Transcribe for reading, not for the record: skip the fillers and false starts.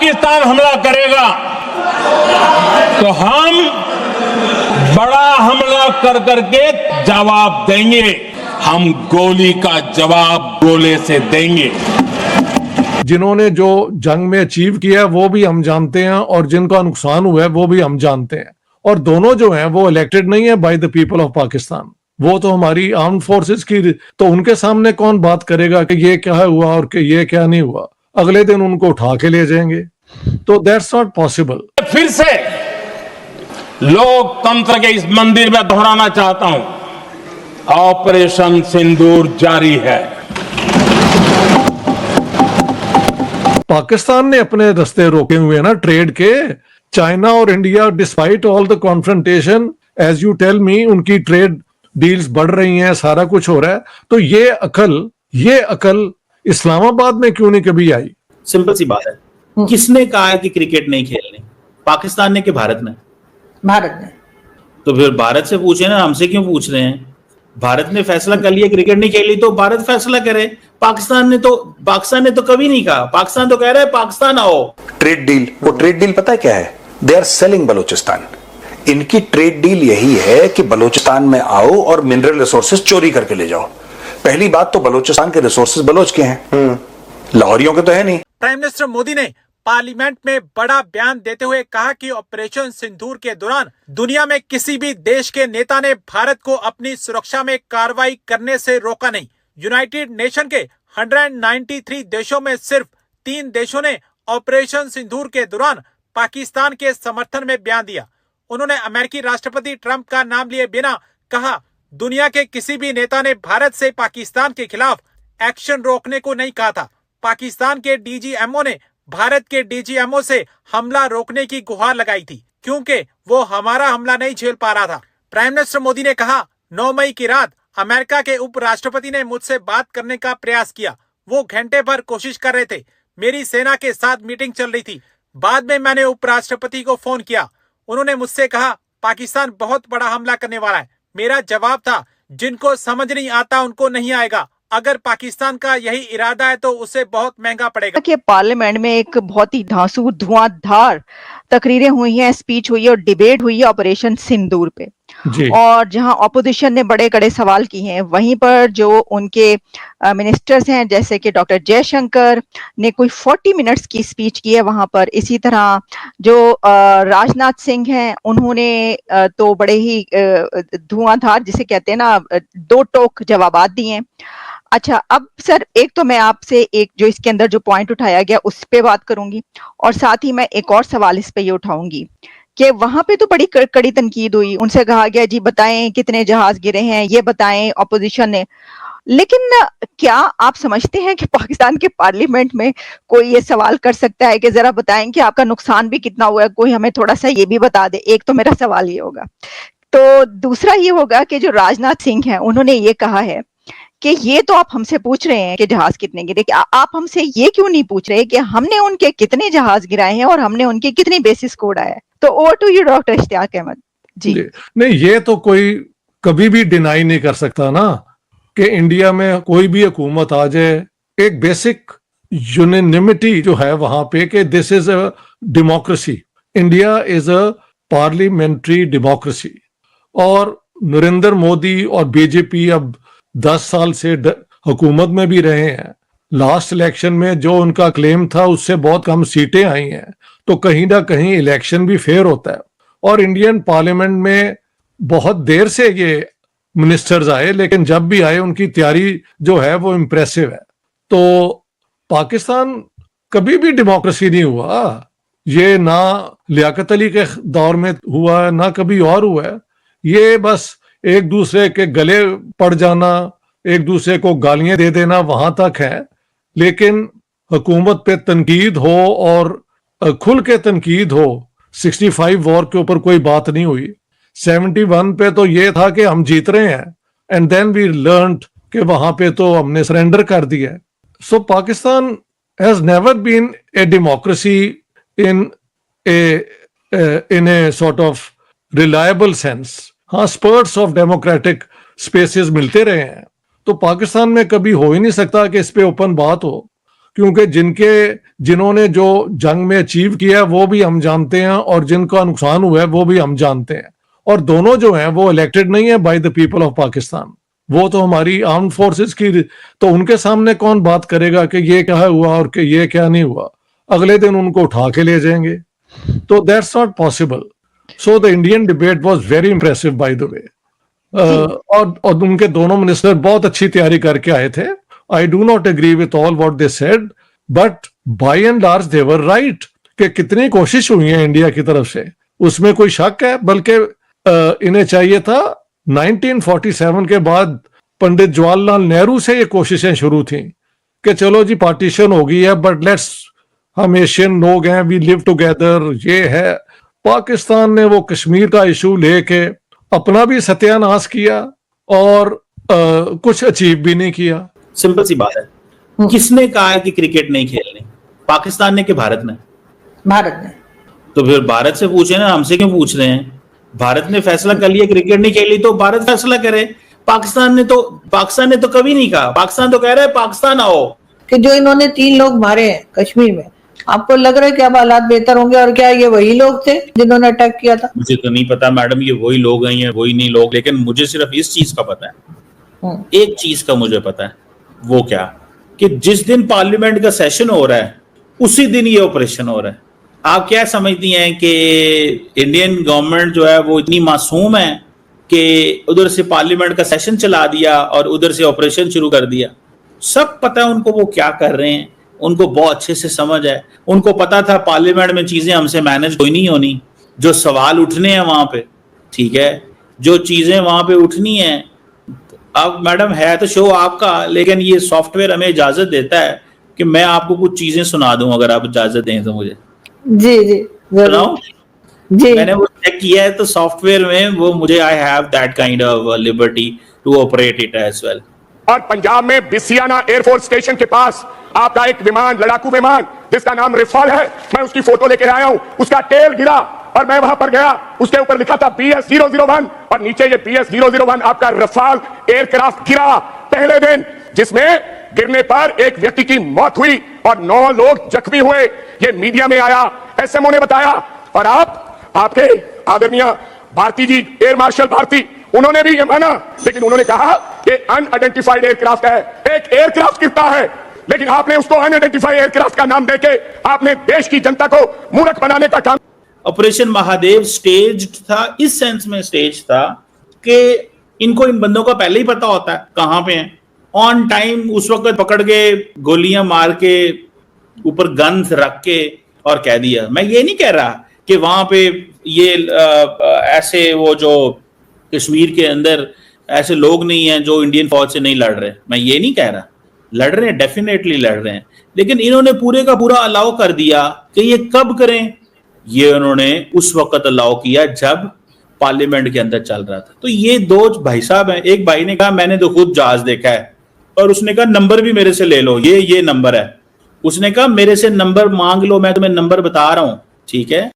पाकिस्तान हमला करेगा तो हम बड़ा हमला कर करके जवाब देंगे। हम गोली का जवाब गोले से देंगे। जिन्होंने जो जंग में अचीव किया है वो भी हम जानते हैं और जिनका नुकसान हुआ है वो भी हम जानते हैं। और दोनों जो हैं वो इलेक्टेड नहीं है by the people of Pakistan, वो तो हमारी आर्म्ड फोर्सेस की, तो उनके सामने कौन बात करेगा कि ये क्या हुआ और कि ये क्या नहीं हुआ। अगले दिन उनको उठा के ले जाएंगे, तो दैट्स नॉट पॉसिबल। फिर से लोकतंत्र के इस मंदिर में दोहराना चाहता हूं, ऑपरेशन सिंदूर जारी है। पाकिस्तान ने अपने रास्ते रोके हुए ना ट्रेड के। चाइना और India despite all the confrontation, as you tell me, उनकी ट्रेड डील्स बढ़ रही हैं, सारा कुछ हो रहा है। तो ये अकल इस्लामाबाद में क्यों नहीं कभी आई? सिंपल सी बात है, किसने कहा है कि क्रिकेट नहीं खेलनी? पाकिस्तान ने कि भारत ने? भारत ने। तो फिर भारत से पूछे ना, हमसे क्यों पूछ रहे हैं? भारत ने फैसला कर लिया क्रिकेट नहीं खेली तो भारत फैसला करे। पाकिस्तान ने तो कभी नहीं कहा। पाकिस्तान तो कह रहा है पाकिस्तान आओ। ट्रेड डील, वो ट्रेड डील पता है क्या है? They are selling Balochistan. इनकी ट्रेड डील यही है कि बलूचिस्तान में आओ और मिनरल रिसोर्सेज चोरी करके ले जाओ। पहली बात तो बलूचिस्तान के रिसोर्सेज बलोच के हैं, लाहौरियों के तो है नहीं। प्राइम मिनिस्टर मोदी ने पार्लियामेंट में बड़ा बयान देते हुए कहा कि ऑपरेशन सिंदूर के दौरान दुनिया में किसी भी देश के नेता ने भारत को अपनी सुरक्षा में कार्रवाई करने से रोका नहीं। यूनाइटेड नेशन के 193 देशों में सिर्फ 3 देशों ने ऑपरेशन सिंदूर के दौरान पाकिस्तान के समर्थन में बयान दिया। उन्होंने अमेरिकी राष्ट्रपति ट्रंप का नाम लिए बिना कहा, दुनिया के किसी भी नेता ने भारत से पाकिस्तान के खिलाफ एक्शन रोकने को नहीं कहा था। पाकिस्तान के डीजीएमओ ने भारत के डीजीएमओ से हमला रोकने की गुहार लगाई थी, क्योंकि वो हमारा हमला नहीं झेल पा रहा था। प्राइम मिनिस्टर मोदी ने कहा, 9 मई की रात अमेरिका के उपराष्ट्रपति ने मुझसे बात करने का प्रयास किया। वो घंटे भर कोशिश कर रहे थे। मेरी सेना के साथ मीटिंग चल रही थी। बाद में मैंने उपराष्ट्रपति को फोन किया। उन्होंने मुझसे कहा, पाकिस्तान बहुत बड़ा हमला करने वाला है। मेरा जवाब था, जिनको समझ नहीं आता उनको नहीं आएगा। अगर पाकिस्तान का यही इरादा है तो उसे बहुत महंगा पड़ेगा। कि पार्लियामेंट में एक बहुत ही धांसू धुआंधार तकरीरें हुई हैं, स्पीच हुई है और डिबेट हुई है ऑपरेशन सिंदूर पे। और जहां ऑपोजिशन ने बड़े कड़े सवाल किए हैं, वहीं पर जो उनके मिनिस्टर्स हैं जैसे कि डॉक्टर जयशंकर ने कोई 40 मिनट्स की स्पीच की है वहां पर। इसी तरह जो राजनाथ सिंह हैं, उन्होंने तो बड़े ही धुआंधार, जिसे कहते हैं ना, 2 टोक जवाबात दिए। अच्छा, अब सर एक तो मैं आपसे एक जो इसके अंदर जो पॉइंट उठाया गया उस पे बात करूंगी, और साथ ही मैं एक और सवाल इस पे ये उठाऊंगी कि वहां पे तो बड़ी कड़ी तनकीद हुई। उनसे कहा गया, जी बताएं कितने जहाज गिरे हैं, ये बताएं, ऑपोजिशन ने। लेकिन क्या आप समझते हैं कि पाकिस्तान के पार्लियामेंट में कोई ये सवाल कर सकता है कि जरा बताएं कि आपका नुकसान भी कितना हुआ है, कोई हमें थोड़ा सा ये भी बता दे? एक तो मेरा सवाल ये होगा। तो दूसरा ये होगा कि जो राजनाथ सिंह हैं, उन्होंने ये कहा है कि ये तो आप हमसे पूछ रहे हैं कि जहाज कितने गिरे, कि आप हमसे ये क्यों नहीं पूछ रहे कि हमने उनके कितने जहाज गिराए हैं और हमने उनकी कितनी बेसिस को उड़ाया है? तो over to you doctor Ishtiaq Ahmed ji. नहीं, ये तो कोई कभी भी डिनाई नहीं कर सकता ना कि इंडिया में कोई भी हुकूमत आ जाए, एक बेसिक यूनिनिमिटी जो है वहां पे कि this is a democracy, India is a parliamentary democracy. और नरेंद्र मोदी और बीजेपी अब 10 साल से हुकूमत में भी रहे हैं। लास्ट इलेक्शन में जो उनका क्लेम था उससे बहुत कम सीटें आई हैं, तो कहीं ना कहीं इलेक्शन भी फेयर होता है। और इंडियन पार्लियामेंट में बहुत देर से ये मिनिस्टर्स आए, लेकिन जब भी आए उनकी तैयारी जो है वो इम्प्रेसिव है। तो पाकिस्तान कभी भी डेमोक्रेसी नहीं हुआ। ये ना लियाकत अली के दौर में हुआ, ना कभी और हुआ है। ये बस एक दूसरे के गले पड़ जाना, एक दूसरे को गालियां दे देना, वहां तक है। लेकिन हुकूमत पे तनकीद हो और खुल के तनकीद हो, 65 वॉर के ऊपर कोई बात नहीं हुई। 71 पे तो ये था कि हम जीत रहे हैं, एंड देन वी लर्नड कि वहां पे तो हमने सरेंडर कर दिया। So Pakistan has never been a democracy in a sort of reliable sense. हाँ, स्पर्ट्स ऑफ डेमोक्रेटिक स्पेसेस मिलते रहे हैं। तो पाकिस्तान में कभी हो ही नहीं सकता कि इस पे ओपन बात हो, क्योंकि जिन्होंने जो जंग में अचीव किया है वो भी हम जानते हैं और जिनका नुकसान हुआ है वो भी हम जानते हैं। और दोनों जो हैं वो इलेक्टेड नहीं है by the people of Pakistan, वो तो हमारी आर्म्ड फोर्सेस की, तो उनके सामने कौन बात करेगा कि ये क्या हुआ और कि ये क्या नहीं हुआ, अगले दिन उनको उठा के ले जाएंगे, तो that's not possible. So the Indian debate was very impressive by the way, और उनके दोनों मिनिस्टर बहुत अच्छी तैयारी करके आए थे। I do not agree with all what they said, but by and large they were right कि कितनी कोशिश हुई है इंडिया की तरफ से, उसमें कोई शक है। बल्कि इन्हें चाहिए था 1947 के बाद पंडित जवाहरलाल नेहरू से ये कोशिशें शुरू थी कि चलो जी पार्टीशन हो गई है, बट लेट्स, हम एशियन लोग हैं, वी लिव टुगेदर, ये है। पाकिस्तान ने वो कश्मीर का इशू लेके अपना भी सत्यानाश किया और कुछ अचीव भी नहीं किया। सिंपल सी बात है, किसने कहा है कि क्रिकेट नहीं खेलनी? पाकिस्तान ने कि भारत ने? भारत ने। तो फिर भारत से पूछे ना, हमसे क्यों पूछ रहे हैं? भारत ने फैसला कर लिया क्रिकेट नहीं खेली तो भारत फैसला करे। पाकिस्तान ने तो कभी नहीं कहा। पाकिस्तान तो कह रहा है पाकिस्तान आओ। कि जो इन्होंने 3 लोग मारे हैं कश्मीर में, आपको लग रहा है कि अब हालात बेहतर होंगे? और क्या ये वही लोग थे जिन्होंने अटैक किया था? मुझे तो नहीं पता मैडम, ये वही लोग हैं या वही नहीं लोग, लेकिन मुझे सिर्फ इस चीज का पता है, एक चीज का मुझे पता है, वो क्या कि जिस दिन पार्लियामेंट का सेशन हो रहा है उसी दिन ये ऑपरेशन हो रहा है। आप क्या समझती हैं कि इंडियन गवर्नमेंट जो है वो इतनी मासूम है कि उधर से पार्लियामेंट का सेशन चला दिया और उधर से ऑपरेशन शुरू कर दिया? सब पता है उनको वो क्या कर रहे हैं, उनको बहुत अच्छे से समझ है। उनको पता था पार्लियामेंट में चीजें हमसे मैनेज कोई नहीं होनी, जो सवाल उठने हैं वहां पे, ठीक है, जो चीजें वहां पे उठनी है। अब मैडम है तो शो आपका, लेकिन ये सॉफ्टवेयर हमें इजाजत देता है कि मैं आपको कुछ चीजें सुना दूं, अगर आप इजाजत दें तो मुझे। जी जी सुनाओ जी। मैंने वो चेक किया है तो सॉफ्टवेयर में वो मुझे, I have that kind of liberty to operate it as well. और पंजाब में बिसियाना एयरफोर्स स्टेशन के पास आपका एक विमान, लड़ाकू विमान जिसका नाम रिफाल है, मैं उसकी फोटो लेके आया हूं। उसका टेल गिरा और मैं वहां पर गया, उसके ऊपर लिखा था BS-001 और नीचे ये BS-001 आपका रफाल एयरक्राफ्ट गिरा पहले दिन, जिसमें गिरने पर एक व्यक्ति की मौत हुई और 9 लोग जख्मी हुए। ये मीडिया में आया, SMO ने बताया। और आपके आदरणीय भारती जी, एयर मार्शल भारती, उन्होंने भी ये माना, लेकिन उन्होंने कहा कि अनआइडेंटिफाइड एयरक्राफ्ट है। एक एयरक्राफ्ट गिरता है, लेकिन आपने उसको अनआइडेंटिफाइड एयरक्राफ्ट का नाम देके आपने देश की जनता को मूर्ख बनाने का काम। ऑपरेशन महादेव स्टेज्ड था, इस सेंस में स्टेज था कि इनको, इन बंदों का पहले ही पता होता है कहां पे हैं। ऑन टाइम उस वक्त पकड़ के गोलियां मार के ऊपर गन्स रख के और कह दिया। मैं ये नहीं कह रहा कि वहां पे ये ऐसे वो जो कश्मीर के अंदर ऐसे लोग नहीं हैं जो इंडियन फौज से नहीं लड़ रहे, मैं ये नहीं कह रहा, लड़ रहे हैं, डेफिनेटली लड़ रहे हैं, लेकिन इन्होंने पूरे का पूरा अलाउ कर दिया कि ये कब करें। ये उन्होंने उस वक्त अलाउ किया जब पार्लियामेंट के अंदर चल रहा था। तो ये 2 भाई साहब हैं, एक भाई ने कहा मैंने तो खुद जहाज देखा है, और उसने कहा नंबर भी मेरे से ले लो, ये नंबर है। उसने कहा मेरे से नंबर मांग लो, मैं तुम्हें नंबर बता रहा हूं, ठीक है।